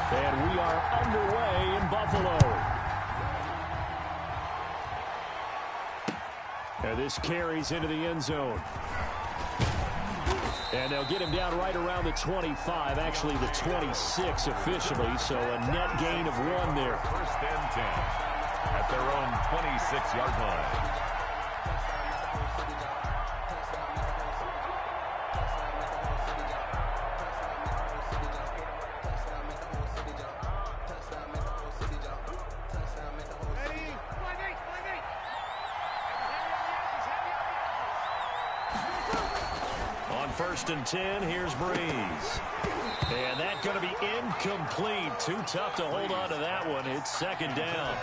And we are underway in Buffalo. And this carries into the end zone. And they'll get him down right around the 25, actually the 26 officially, so a net gain of 1 there. First and 10 at their own 26-yard line. First and 10, here's Breeze. And that's going to be incomplete. Too tough to hold on to that one. It's second down.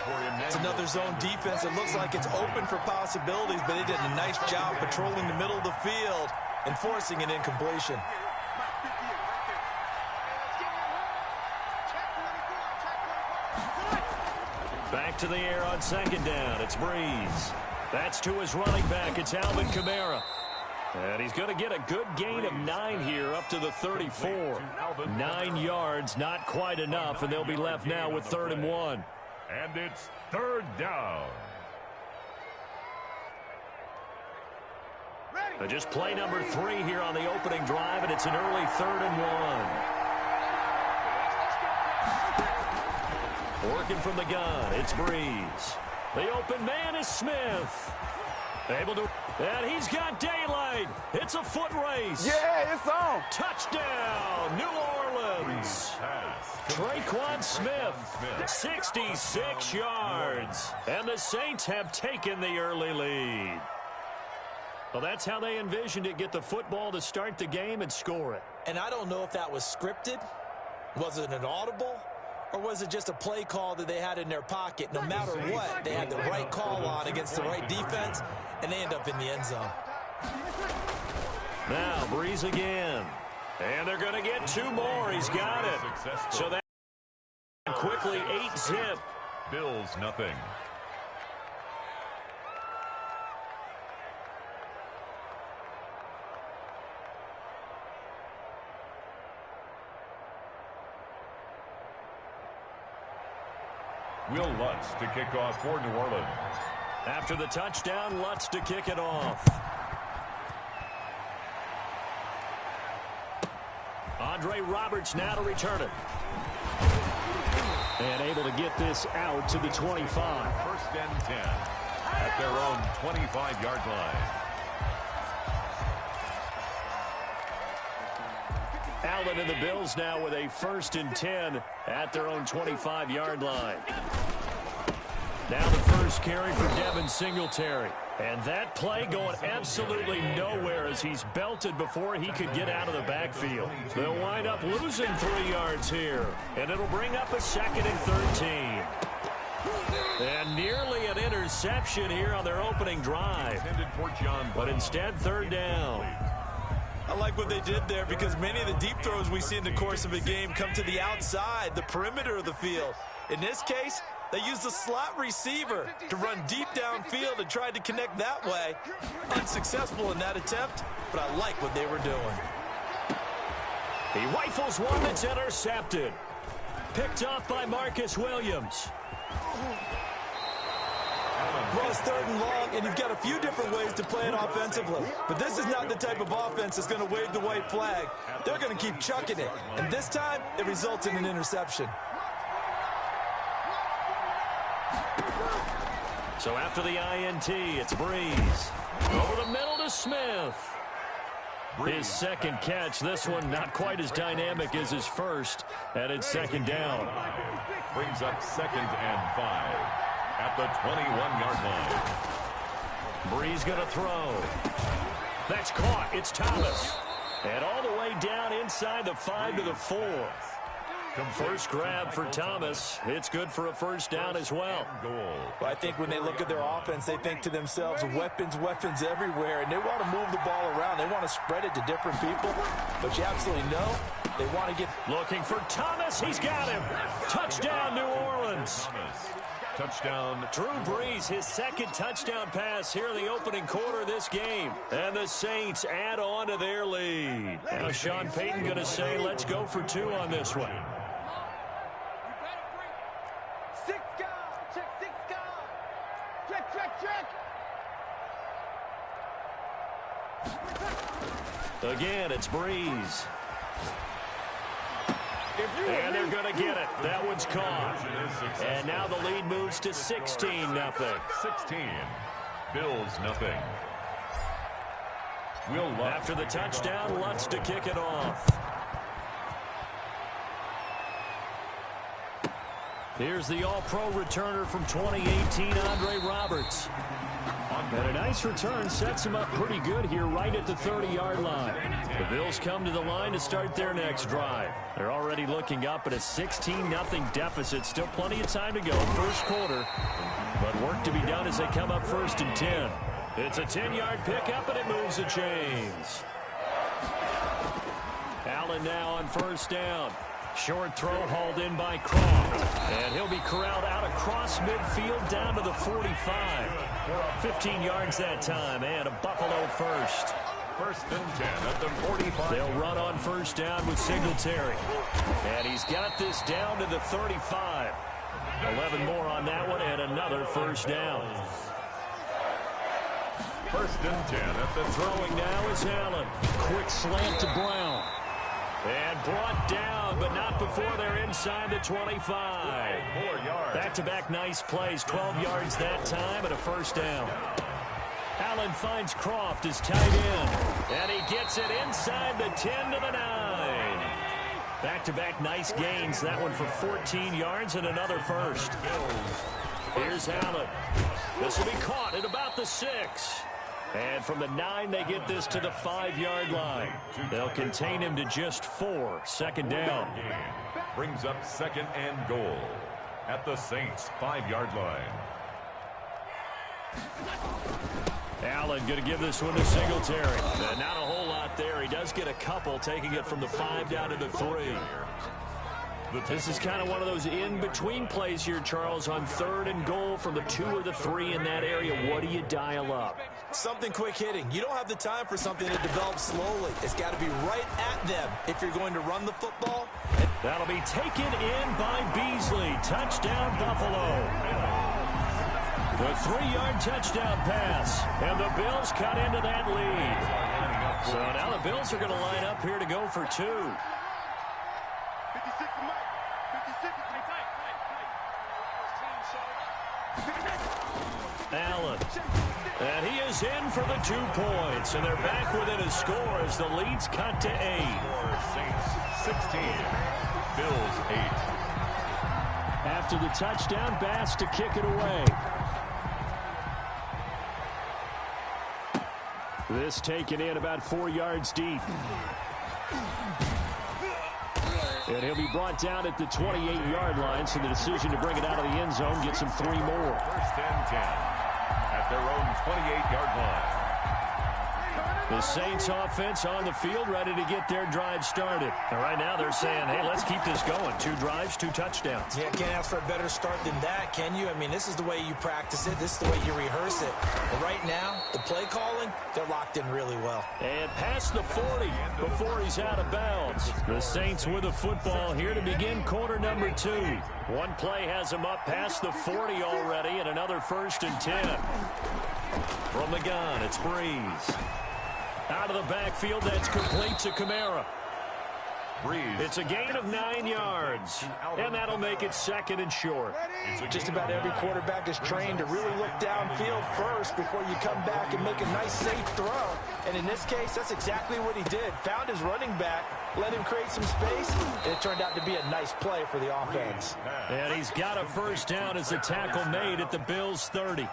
It's another zone defense. It looks like it's open for possibilities, but they did a nice job patrolling the middle of the field and forcing an incompletion. Back to the air on second down. It's Breeze. That's to his running back. It's Alvin Kamara. And he's going to get a good gain of 9 here up to the 34. 9 yards, not quite enough, and they'll be left now with 3rd and 1. And it's 3rd down. Just play number 3 here on the opening drive, and it's an early 3rd and 1. Working from the gun, it's Breeze. The open man is Smith. Able to, and he's got daylight. It's a foot race. Yeah, it's on. Touchdown, New Orleans. Traquan Smith, 66 yards. And the Saints have taken the early lead. Well, that's how they envisioned it, get the football to start the game and score it. And I don't know if that was scripted. Was it an audible? Or was it just a play call that they had in their pocket? No matter what, they had the right call on against the right defense, and they end up in the end zone. Now, Breeze again. And they're going to get 2 more. He's got it. So that quickly 8-zip. Bills nothing. Will Lutz to kick off for New Orleans. After the touchdown, Lutz to kick it off. Andre Roberts now to return it. And able to get this out to the 25. First and 10 at their own 25-yard line. Allen and the Bills now with a 1st and 10 at their own 25-yard line. Now the first carry for Devin Singletary. And that play going absolutely nowhere as he's belted before he could get out of the backfield. They'll wind up losing 3 yards here. And it'll bring up a 2nd and 13. And nearly an interception here on their opening drive. But instead, 3rd down. I like what they did there because many of the deep throws we see in the course of a game come to the outside, the perimeter of the field. In this case, they used a slot receiver to run deep downfield and tried to connect that way. Unsuccessful in that attempt, but I like what they were doing. He rifles one that's intercepted. Picked off by Marcus Williams. Well, it's 3rd and long, and you've got a few different ways to play it offensively. But this is not the type of offense that's going to wave the white flag. They're going to keep chucking it. And this time, it results in an interception. So after the INT, it's Breeze. Over the middle to Smith. His 2nd catch. This one not quite as dynamic as his first. And it's 2nd down. Brings up 2nd and 5 at the 21-yard line. Breeze going to throw. That's caught. It's Thomas. And all the way down inside the 5 to the 4. First grab for Thomas. It's good for a 1st down as well. Well, I think when they look at their offense, they think to themselves, weapons, weapons everywhere, and they want to move the ball around. They want to spread it to different people, but you absolutely know they want to get... Looking for Thomas. He's got him. Touchdown, New Orleans. Touchdown. Drew Brees, his 2nd touchdown pass here in the opening quarter of this game. And the Saints add on to their lead. Now Sean Payton going to say, let's go for 2 on this one. Again, it's Breeze. And they're going to get it. That one's caught. And now the lead moves to 16-0. 16. Bills nothing. After the touchdown, Lutz to kick it off. Here's the All-Pro returner from 2018, Andre Roberts. And a nice return sets him up pretty good here right at the 30-yard line. The Bills come to the line to start their next drive. They're already looking up at a 16-0 deficit. Still plenty of time to go, first quarter. But work to be done as they come up 1st and 10. It's a 10-yard pickup, and it moves the chains. Allen now on 1st down. Short throw hauled in by Croft. And he'll be corralled out across midfield down to the 45. 15 yards that time, and a Buffalo first. 1st and 10 at the 45. They'll run on 1st down with Singletary. And he's got this down to the 35. 11 more on that one, and another 1st down. 1st and 10 at the throwing now is Allen. Quick slant to Brown. And brought down, but not before they're inside the 25. 4 yards. Back-to-back nice plays, 12 yards that time, and a 1st down. Allen finds Croft as tight end. And he gets it inside the 10 to the 9. Back-to-back nice gains. That one for 14 yards and another 1st. Here's Allen. This will be caught at about the 6. And from the 9, they get this to the 5-yard line. They'll contain him to just 4. 2nd down. Brings up 2nd and goal at the Saints' 5-yard line. Allen going to give this one to Singletary. Not a whole lot there. He does get a couple, taking it from the 5 down to the 3. This is kind of one of those in-between plays here, Charles, on 3rd and goal from the 2 or the 3 in that area. What do you dial up? Something quick hitting. You don't have the time for something to develop slowly. It's got to be right at them if you're going to run the football. That'll be taken in by Beasley. Touchdown, Buffalo. The 3-yard touchdown pass. And the Bills cut into that lead. So now the Bills are going to line up here to go for 2. Allen. And he is in for the 2 points. And they're back within a score as the lead's cut to 8. Saints 16. Bills 8. After the touchdown, Bass to kick it away. This taken in about 4 yards deep. And he'll be brought down at the 28-yard line, so the decision to bring it out of the end zone gets him 3 more. 1st and 10 at their own 28-yard line. The Saints offense on the field, ready to get their drive started. And right now they're saying, hey, let's keep this going. 2 drives, 2 touchdowns. Yeah, can't ask for a better start than that, can you? I mean, this is the way you practice it. This is the way you rehearse it. But right now, the play calling, they're locked in really well. And past the 40 before he's out of bounds. The Saints with the football here to begin quarter number 2. One play has them up past the 40 already, and another 1st and 10. From the gun, it's Breeze. Out of the backfield, that's complete to Kamara. Breeze. It's a gain of 9 yards, and that'll make it 2nd and short. Just about every quarterback is trained to really look downfield first before you come back and make a nice, safe throw. And in this case, that's exactly what he did. Found his running back, let him create some space, and it turned out to be a nice play for the offense. And he's got a 1st down as the tackle made at the Bills' 30.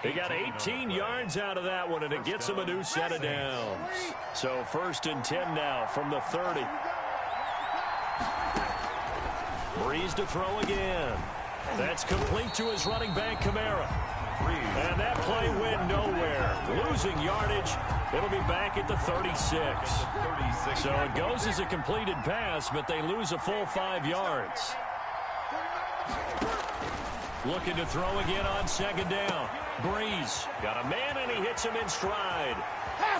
They got 18 yards out of that one, and it gets him a new set of downs. So 1st and 10 now from the 30. Breeze to throw again. That's complete to his running back, Kamara. And that play went nowhere. Losing yardage. It'll be back at the 36. So it goes as a completed pass, but they lose a full 5 yards. Looking to throw again on 2nd down. Breeze got a man, and he hits him in stride.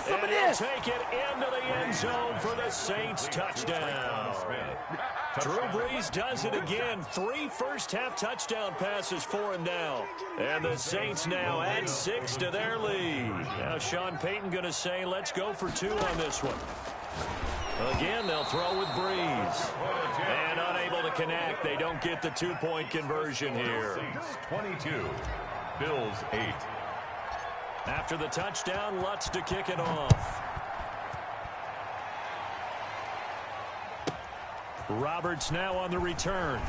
And he'll take it into the end zone for the Saints touchdown. Drew Brees does it again. 3 first-half touchdown passes for him now. And the Saints now add 6 to their lead. Now Sean Payton going to say, let's go for 2 on this one. Again, they'll throw with Brees. And unable to connect. They don't get the 2-point conversion here. Saints 22, Bills 8. After the touchdown, Lutz to kick it off. Roberts now on the return.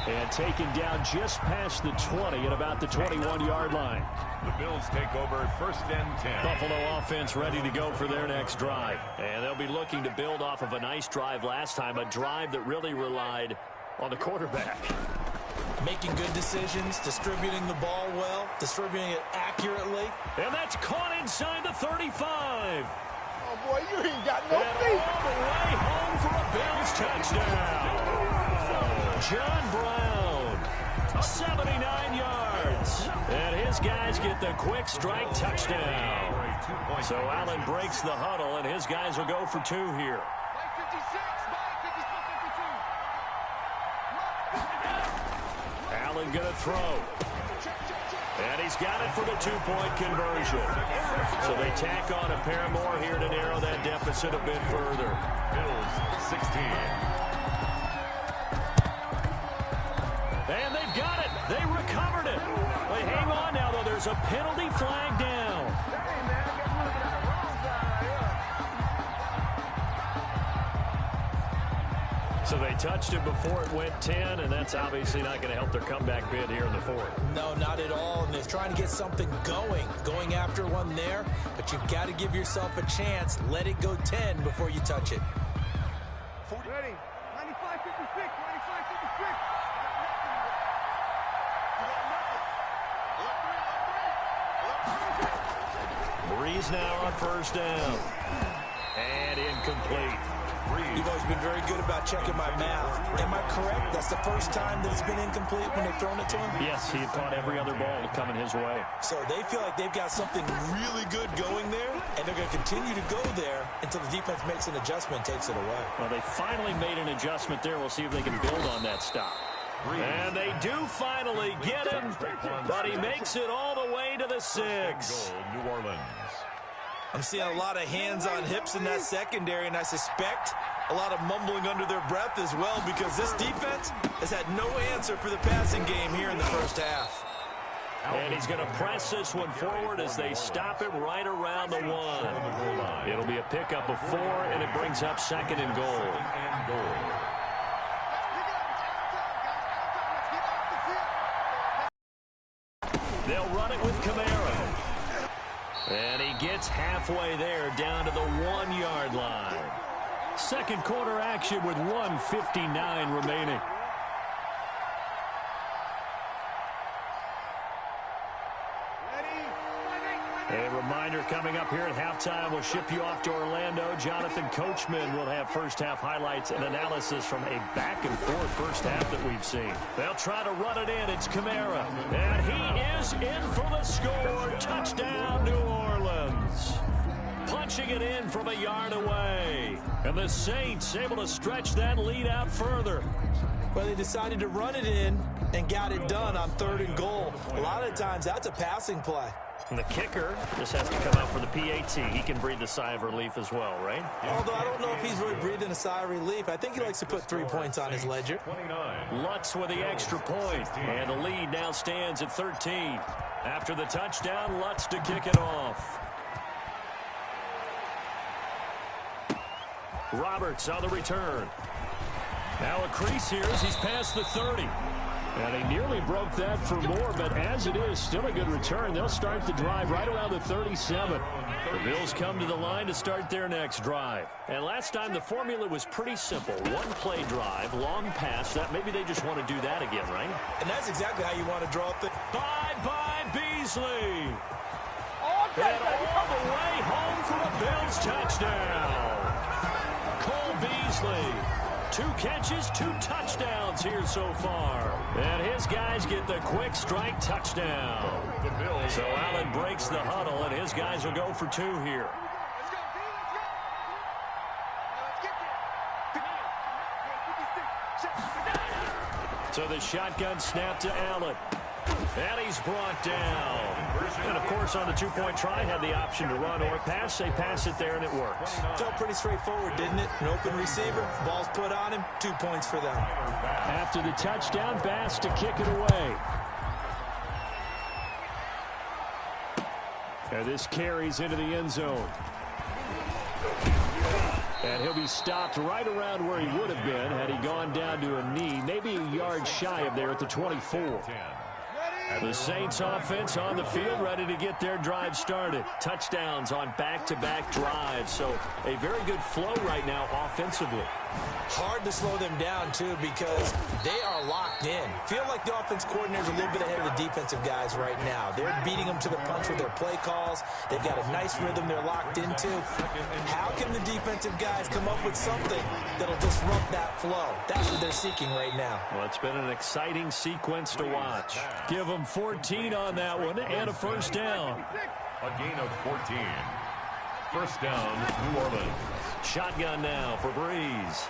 And taken down just past the 20 at about the 21-yard line. The Bills take over 1st and 10. Buffalo offense ready to go for their next drive. And they'll be looking to build off of a nice drive last time, a drive that really relied on the quarterback. Making good decisions, distributing the ball well, distributing it accurately. And that's caught inside the 35. Oh, boy, you ain't got no feet. All the way home for a Bills touchdown. John Brown, 79 yards. And his guys get the quick strike touchdown. So Allen breaks the huddle, and his guys will go for 2 here. Allen going to throw. And he's got it for the 2-point conversion. So they tack on a pair more here to narrow that deficit a bit further. Bills 16. And they've got it. They recovered it. They hang on now, though. There's a penalty flag down. So they touched it before it went 10, and that's obviously not going to help their comeback bid here in the 4th. No, not at all. And they're trying to get something going after one there. But you've got to give yourself a chance. Let it go 10 before you touch it. Ready. 95, 56, 95, 56. Brees now on 1st down. And incomplete. You've always been very good about checking my math. Am I correct? That's the first time that it's been incomplete when they've thrown it to him? Yes, he had caught every other ball coming his way. So they feel like they've got something really good going there, and they're going to continue to go there until the defense makes an adjustment and takes it away. Well, they finally made an adjustment there. We'll see if they can build on that stop. And they do finally get him, but he makes it all the way to the 6. New Orleans. I'm seeing a lot of hands on hips in that secondary, and I suspect a lot of mumbling under their breath as well, because this defense has had no answer for the passing game here in the 1st half. And he's going to press this one forward as they stop him right around the 1. It'll be a pickup of 4, and it brings up 2nd and goal. They'll run it with Camaro. And he gets halfway there, down to the 1-yard line. 2nd quarter action with 1:59 remaining. A reminder coming up here at halftime, we'll ship you off to Orlando. Jonathan Coachman will have first-half highlights and analysis from a back-and-forth first half that we've seen. They'll try to run it in. It's Kamara. And he is in for the score. Touchdown, New Orleans. Punching it in from a yard away. And the Saints able to stretch that lead out further. Well, they decided to run it in and got it done on 3rd and goal. A lot of times, that's a passing play. And the kicker just has to come out for the PAT. He can breathe a sigh of relief as well, right? Although I don't know if he's really breathing a sigh of relief. I think he likes to put 3 points on his ledger. 29. Lutz with the extra point. And the lead now stands at 13. After the touchdown, Lutz to kick it off. Roberts on the return. Now a crease here as he's past the 30. And he nearly broke that for more, but as it is, still a good return. They'll start the drive right around the 37. The Bills come to the line to start their next drive. And last time, the formula was pretty simple. 1-play drive, long pass. That maybe they just want to do that again, right? And that's exactly how you want to draw up the... By Beasley. And all the way home for a Bills touchdown. Cole Beasley. 2 catches, 2 touchdowns here so far. And his guys get the quick strike touchdown. So Allen breaks the huddle, and his guys will go for 2 here. So the shotgun snap to Allen. And he's brought down. And, of course, on the two-point try, had the option to run or pass. They pass it there, and it works. Felt pretty straightforward, didn't it? An open receiver, ball's put on him, 2 points for them. After the touchdown, Bass to kick it away. And this carries into the end zone. And he'll be stopped right around where he would have been had he gone down to a knee, maybe a yard shy of there at the 24. The Saints offense on the field, ready to get their drive started. Touchdowns on back-to-back drives, so a very good flow right now offensively. Hard to slow them down, too, because they are locked in. Feel like the offense coordinator's a little bit ahead of the defensive guys right now. They're beating them to the punch with their play calls. They've got a nice rhythm they're locked into. How can the defensive guys come up with something that'll disrupt that flow? That's what they're seeking right now. Well, it's been an exciting sequence to watch. Give them 14 on that one and a first down. A gain of 14. First down, New Orleans. Shotgun now for Breeze.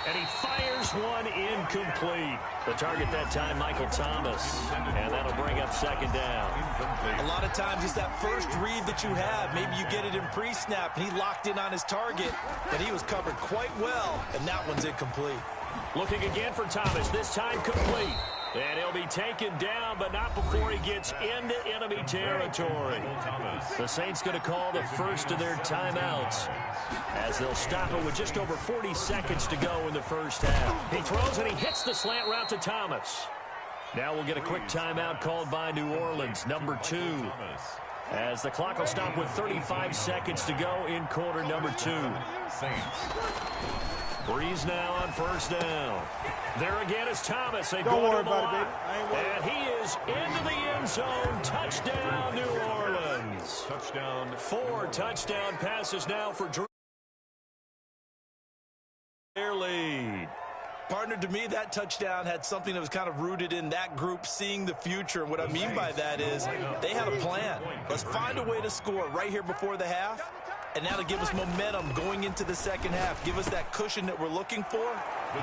And he fires one incomplete. The target that time, Michael Thomas. And that'll bring up second down. A lot of times it's that first read that you have. Maybe you get it in pre-snap, and he locked in on his target, but he was covered quite well, and that one's incomplete. Looking again for Thomas, this time complete. And he'll be taken down, but not before he gets into enemy territory. The Saints going to call the first of their timeouts as they'll stop it with just over 40 seconds to go in the first half. He throws and he hits the slant route to Thomas. Now we'll get a quick timeout called by New Orleans, number 2. As the clock will stop with 35 seconds to go in quarter number 2. Breeze now on first down. There again is Thomas. They Don't worry about it, baby. I ain't worried. And he is into the end zone. Touchdown, New Orleans. Touchdown. 4 touchdown passes now for Drew. Their lead. Partner, to me, that touchdown had something that was kind of rooted in that group seeing the future. And what I mean by that is they had a plan. Let's find a way to score right here before the half. And that'll give us momentum going into the second half. Give us that cushion that we're looking for.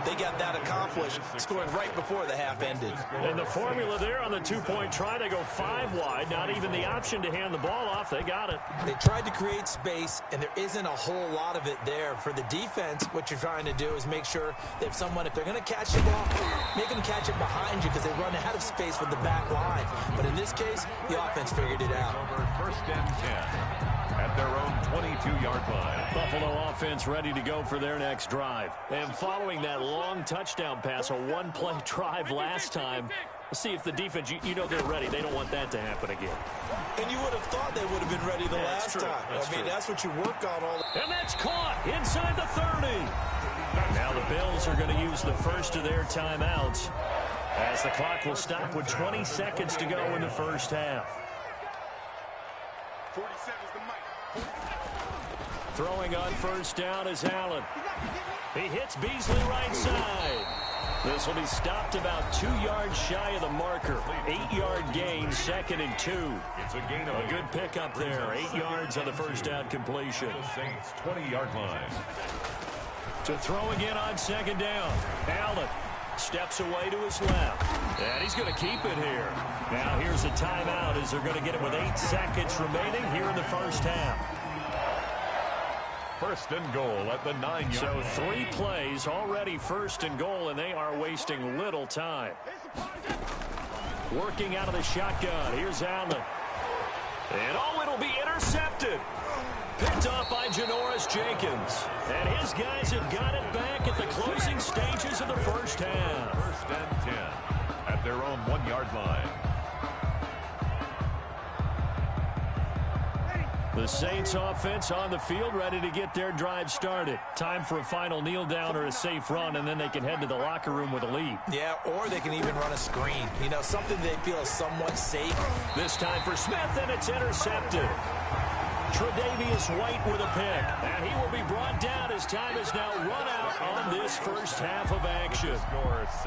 They got that accomplished, scoring right before the half ended. And the formula there on the two-point try, they go 5 wide. Not even the option to hand the ball off. They got it. They tried to create space, and there isn't a whole lot of it there. For the defense, what you're trying to do is make sure that if they're going to catch the ball, make them catch it behind you because they run out of space with the back line. But in this case, the offense figured it out. First and 10. At their own 22-yard line. Buffalo offense ready to go for their next drive. And following that long touchdown pass, a one-play drive last time, let's see if the defense, you know they're ready. They don't want that to happen again. And you would have thought they would have been ready the last time. That's what you work on all the... And that's caught inside the 30. Now the Bills are going to use the first of their timeouts as the clock will stop with 20 seconds to go in the first half. 47's the mic. Throwing on first down is Allen. He hits Beasley right side. This will be stopped about 2 yards shy of the marker. 8-yard gain, 2nd and 2. It's a gain of A good pickup there. 8 yards on the first down completion. The Saints 20-yard line. To throw again on second down. Allen steps away to his left. And he's going to keep it here. Now here's a timeout as they're going to get it with 8 seconds remaining here in the first half. First and goal at the 9-yard line. So 3 plays already first and goal, and they are wasting little time. Working out of the shotgun. Here's Allen. And it'll be intercepted. Picked off by Janoris Jenkins. And his guys have got it back at the closing stages of the first half. First and 10 at their own 1-yard line. The Saints offense on the field ready to get their drive started. Time for a final kneel down or a safe run, and then they can head to the locker room with a lead. Yeah, or they can even run a screen. You know, something they feel is somewhat safe. This time for Smith, and it's intercepted. Tre'Davious White with a pick, and he will be brought down as time is now run out on this first half of action.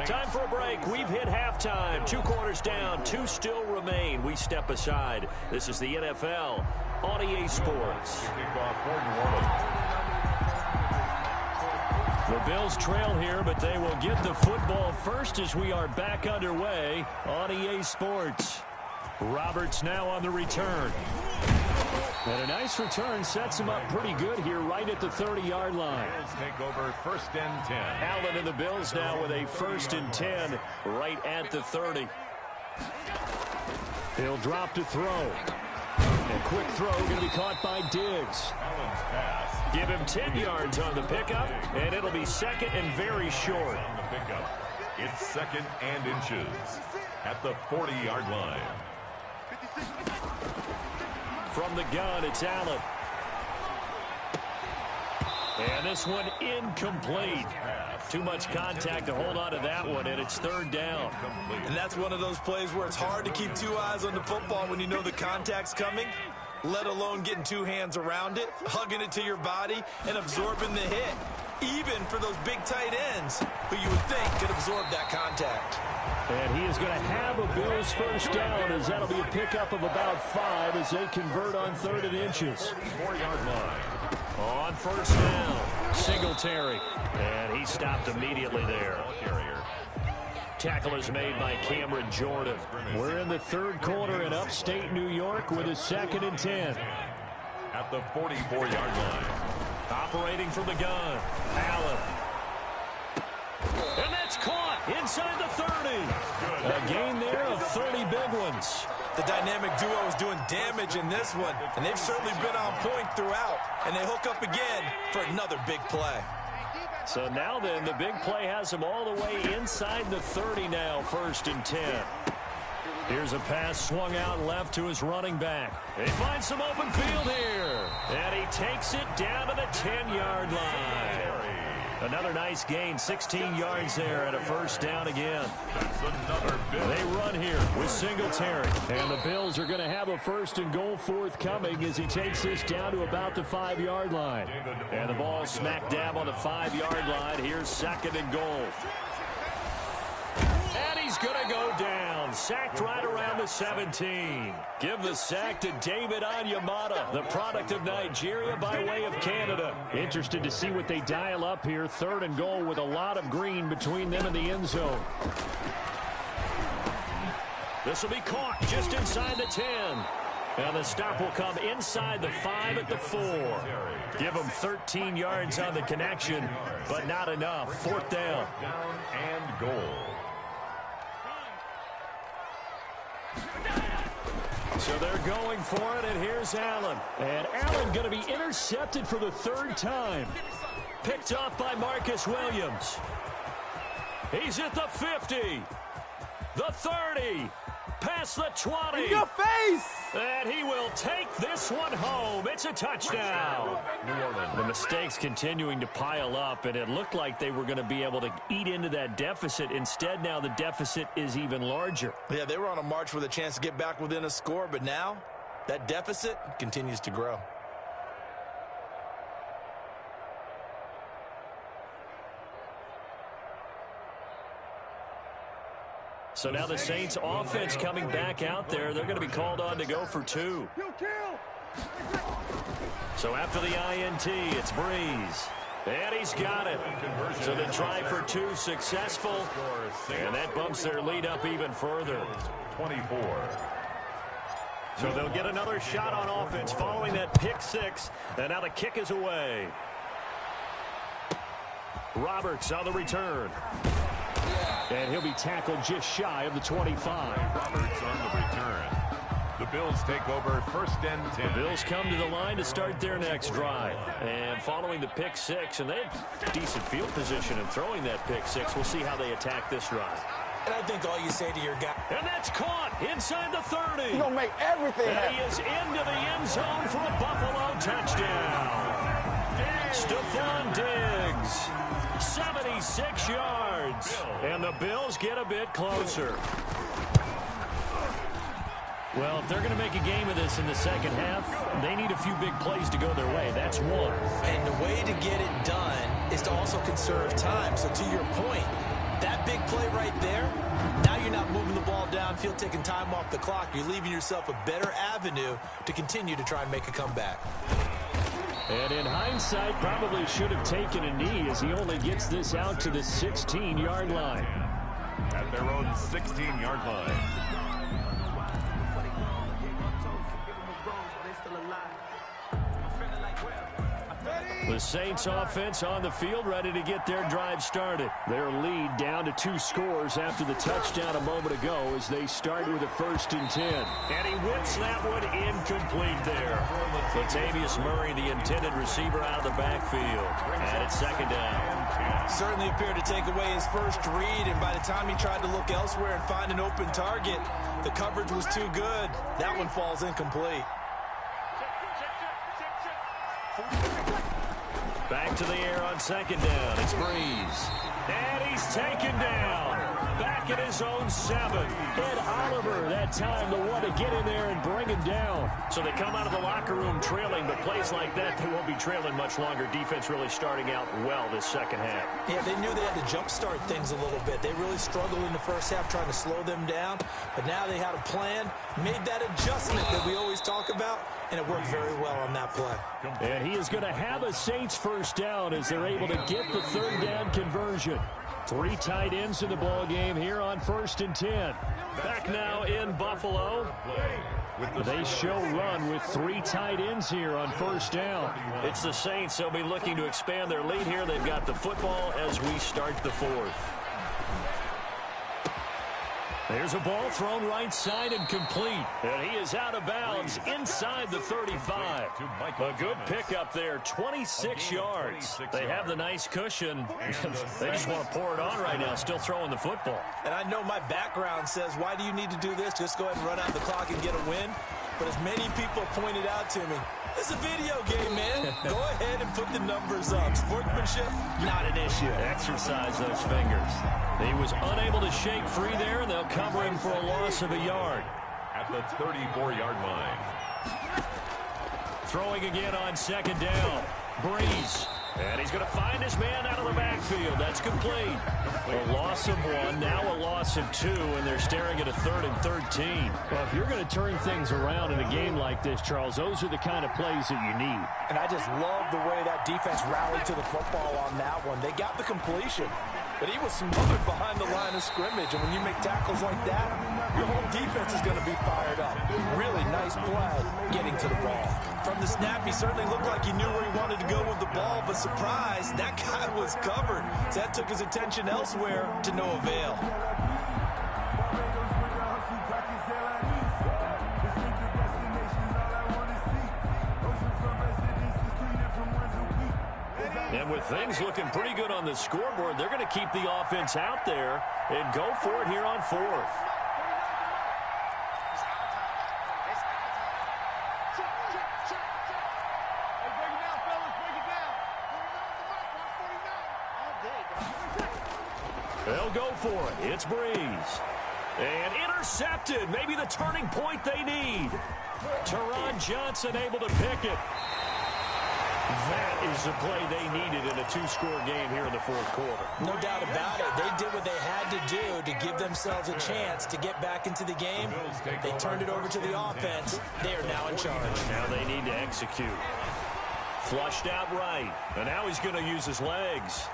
Time for a break. We've hit halftime. 2 quarters down, 2 still remain. We step aside. This is the NFL on EA Sports. Kickoff for New Orleans. The Bills trail here, but they will get the football first as we are back underway on EA Sports. Roberts now on the return. And a nice return sets him up pretty good here right at the 30-yard line. Bills take over 1st and 10. Allen and the Bills now with a 1st and 10 right at the 30. He'll drop to throw. A quick throw going to be caught by Diggs. Allen's pass. Give him 10 yards on the pickup, and it'll be 2nd and very short. On the pickup, it's 2nd and inches at the 40-yard line. From the gun, it's Allen. And this one incomplete. Too much contact to hold on to that one, and it's 3rd down. And that's one of those plays where it's hard to keep 2 eyes on the football when you know the contact's coming, let alone getting 2 hands around it, hugging it to your body, and absorbing the hit, even for those big tight ends who you would think could absorb that contact. And he is going to have a Bills 1st down, as that'll be a pickup of about 5 as they convert on 3rd and inches. 4-yard line. On 1st down, Singletary. And he stopped immediately there. Tackle is made by Cameron Jordan. We're in the 3rd quarter in upstate New York with a 2nd and 10. At the 44-yard line. Operating from the gun, Allen. And that's caught inside the 30. A gain there of 30 big ones. The dynamic duo is doing damage in this one, and they've certainly been on point throughout, and they hook up again for another big play. So now then, the big play has them all the way inside the 30 now, 1st and 10. Here's a pass swung out left to his running back. They find some open field here, and he takes it down to the 10-yard line. Another nice gain, 16 yards there, and a 1st down again. That's another Bill. They run here with Singletary. And the Bills are going to have a 1st and goal forthcoming as he takes this down to about the 5-yard line. And the ball smack dab on the 5-yard line. Here's 2nd and goal. And he's going to go down. Sacked right around the 17. Give the sack to David Onyemata, the product of Nigeria by way of Canada. Interested to see what they dial up here. 3rd and goal with a lot of green between them and the end zone. This will be caught just inside the 10. Now the stop will come inside the 5 at the 4. Give them 13 yards on the connection, but not enough. 4th down. Down and goal. So they're going for it, and here's Allen. And Allen going to be intercepted for the 3rd time. Picked off by Marcus Williams. He's at the 50. The 30. Past the 20. In your face! And he will take this one home. It's a touchdown. New Orleans. The mistakes continuing to pile up, and it looked like they were going to be able to eat into that deficit. Instead, now the deficit is even larger. Yeah, they were on a march with a chance to get back within a score, but now that deficit continues to grow. So now the Saints offense coming back out there. They're going to be called on to go for 2. So after the INT, it's Breeze. And he's got it. So they try for 2 successful. And that bumps their lead up even further. 24. So they'll get another shot on offense following that pick 6. And now the kick is away. Roberts on the return. And he'll be tackled just shy of the 25. Roberts on the return. The Bills take over 1st and 10. The Bills come to the line to start their next drive. And following the pick 6, and they have decent field position in throwing that pick 6. We'll see how they attack this drive. And I think all you say to your guy. And that's caught inside the 30. He's going to make everything And happen. he is into the end zone for a Buffalo touchdown. Stephon Diggs. 76 yards. And the Bills get a bit closer. Well, if they're going to make a game of this in the second half, they need a few big plays to go their way. That's one. And the way to get it done is to also conserve time. So to your point, that big play right there, now you're not moving the ball downfield, taking time off the clock. You're leaving yourself a better avenue to continue to try and make a comeback. And in hindsight, probably should have taken a knee as he only gets this out to the 16-yard line. At their own 16-yard line. The Saints offense on the field, ready to get their drive started. Their lead down to 2 scores after the touchdown a moment ago as they start with a 1st and 10. And he whips that one incomplete there. Latavius Murray, the intended receiver, out of the backfield. And it's 2nd down. Certainly appeared to take away his first read, and by the time he tried to look elsewhere and find an open target, the coverage was too good. That one falls incomplete. Back to the air on 2nd down. It's Breeze. And he's taken down. Back at his own 7. Ed Oliver, that time, the one to get in there and bring him down. So they come out of the locker room trailing, but plays like that, they won't be trailing much longer. Defense really starting out well this second half. Yeah, they knew they had to jumpstart things a little bit. They really struggled in the first half trying to slow them down, but now they had a plan, made that adjustment that we always talk about, and it worked very well on that play. And he is going to have a Saints 1st down as they're able to get the 3rd down conversion. 3 tight ends in the ball game here on 1st and 10. Back now in Buffalo. They show run with 3 tight ends here on 1st down. It's the Saints. They'll be looking to expand their lead here. They've got the football as we start the 4th. There's a ball thrown right side and complete. And he is out of bounds inside the 35. A good pickup there, 26 yards. They have the nice cushion. They just want to pour it on right now, still throwing the football. And I know my background says, why do you need to do this? Just go ahead and run out the clock and get a win. But as many people pointed out to me, it's a video game, man. Go ahead and put the numbers up. Sportsmanship, not an issue. Exercise those fingers. He was unable to shake free there, and they'll cover him for a loss of a yard. At the 34-yard line. Throwing again on 2nd down. Breeze. And he's going to find his man out of the backfield. That's complete. A loss of 1, now a loss of 2, and they're staring at a 3rd and 13. Well, if you're going to turn things around in a game like this, Charles, those are the kind of plays that you need. And I just love the way that defense rallied to the football on that one. They got the completion, but he was smothered behind the line of scrimmage. And when you make tackles like that, your whole defense is going to be fired up. Really nice play getting to the ball. From the snap, he certainly looked like he knew where he wanted to go with the ball, but surprise, that guy was covered. So that took his attention elsewhere to no avail. And with things looking pretty good on the scoreboard, they're going to keep the offense out there and go for it here on 4th. They'll go for it. It's Breeze. And intercepted. Maybe the turning point they need. Teron Johnson able to pick it. That is the play they needed in a 2-score game here in the 4th quarter. No doubt about it. They did what they had to do to give themselves a chance to get back into the game. They turned it over to the offense. They are now in charge. Now they need to execute. Flushed out right. And now he's going to use his legs.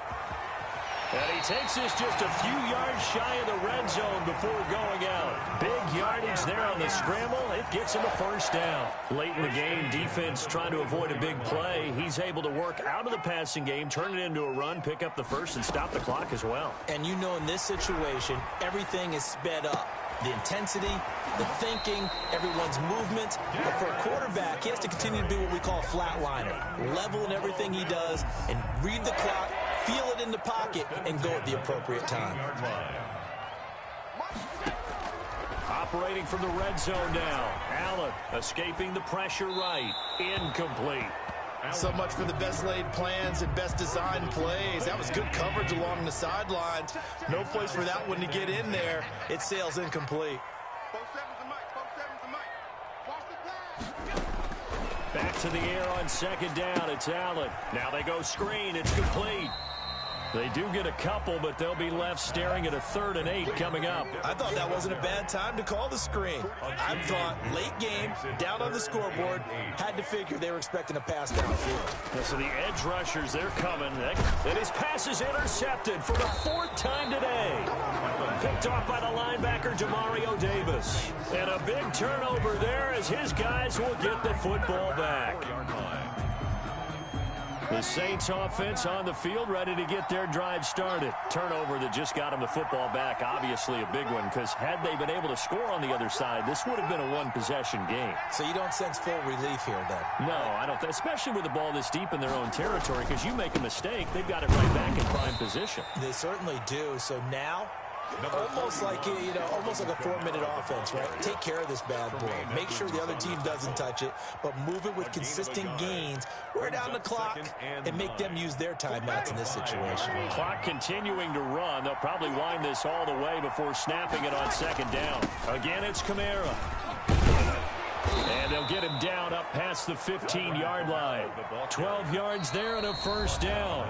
And he takes this just a few yards shy of the red zone before going out. Big yardage there on the scramble. It gets him a 1st down. Late in the game, defense trying to avoid a big play. He's able to work out of the passing game, turn it into a run, pick up the 1st, and stop the clock as well. And you know in this situation, everything is sped up. The intensity, the thinking, everyone's movement. But for a quarterback, he has to continue to be what we call a flatliner. Level in everything he does and read the clock, feel it in the pocket, and go at the appropriate time. Operating from the red zone now. Allen escaping the pressure right. Incomplete. So much for the best laid plans and best designed plays. That was good coverage along the sidelines. No place for that one to get in there. It sails incomplete. Back to the air on 2nd down. It's Allen. Now they go screen. It's complete. They do get a couple, but they'll be left staring at a 3rd and 8 coming up. I thought that wasn't a bad time to call the screen. I thought late game, down on the scoreboard, had to figure they were expecting a pass downfield. So the edge rushers, they're coming. And his pass is intercepted for the 4th time today. Picked off by the linebacker, Demario Davis. And a big turnover there as his guys will get the football back. The Saints offense on the field, ready to get their drive started. Turnover that just got them the football back, obviously a big one, because had they been able to score on the other side, this would have been a one-possession game. So you don't sense full relief here, then? No, I don't. Especially with the ball this deep in their own territory, because you make a mistake, they've got it right back in prime position. They certainly do. So now, almost like almost like a 4-minute offense, right? Take care of this bad boy. Make sure the other team doesn't touch it, but move it with consistent gains. Wear down the clock and make them use their timeouts in this situation. Clock continuing to run. They'll probably wind this all the way before snapping it on 2nd down. Again, it's Kamara. And they'll get him down up past the 15-yard line. 12 yards there and a 1st down.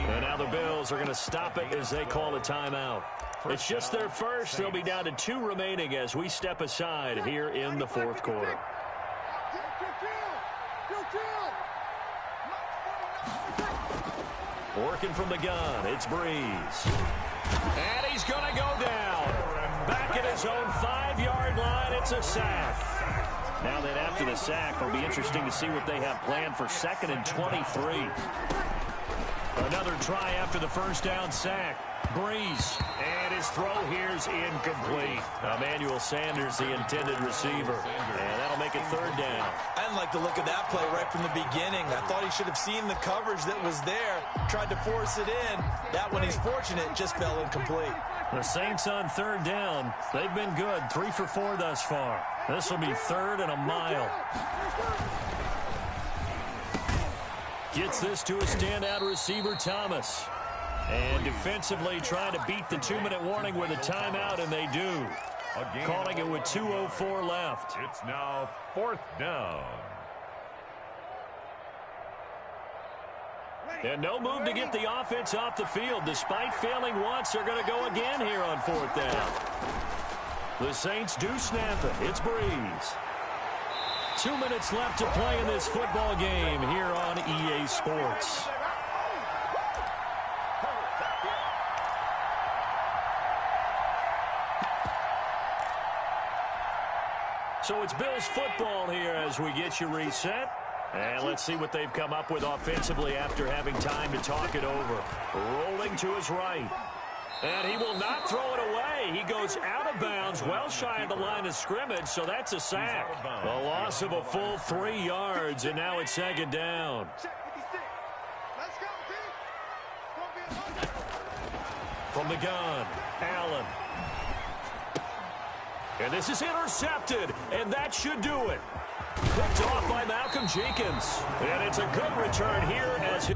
And now the Bills are going to stop it as they call a timeout. It's just their first. They'll be down to 2 remaining as we step aside here in the 4th quarter. Working from the gun, it's Breeze. And he's going to go down. Back at his own 5-yard line, it's a sack. Now then, after the sack, it'll be interesting to see what they have planned for 2nd and 23. Another try after the 1st down sack. Breeze, and his throw here's incomplete. Emmanuel Sanders, the intended receiver, and that'll make it 3rd down. I didn't like the look of that play right from the beginning. I thought he should have seen the coverage that was there, tried to force it in. That one, he's fortunate, just fell incomplete. The Saints on 3rd down. They've been good, 3 for 4 thus far. This will be 3rd and a mile. Gets this to a standout receiver, Thomas. And defensively trying to beat the 2-minute warning with a timeout, and they do. Calling it with 2:04 left. It's now 4th down. And no move to get the offense off the field. Despite failing once, they're going to go again here on 4th down. The Saints do snap it. It's Breeze. 2 minutes left to play in this football game here on EA Sports. So it's Bills football here as we get you reset. And let's see what they've come up with offensively after having time to talk it over. Rolling to his right. And he will not throw it away. He goes out of bounds, well shy of the line of scrimmage, so that's a sack. A loss of a full 3 yards, and now it's 2nd down. From the gun, Allen. And this is intercepted, and that should do it. Picked off by Malcolm Jenkins. And it's a good return here as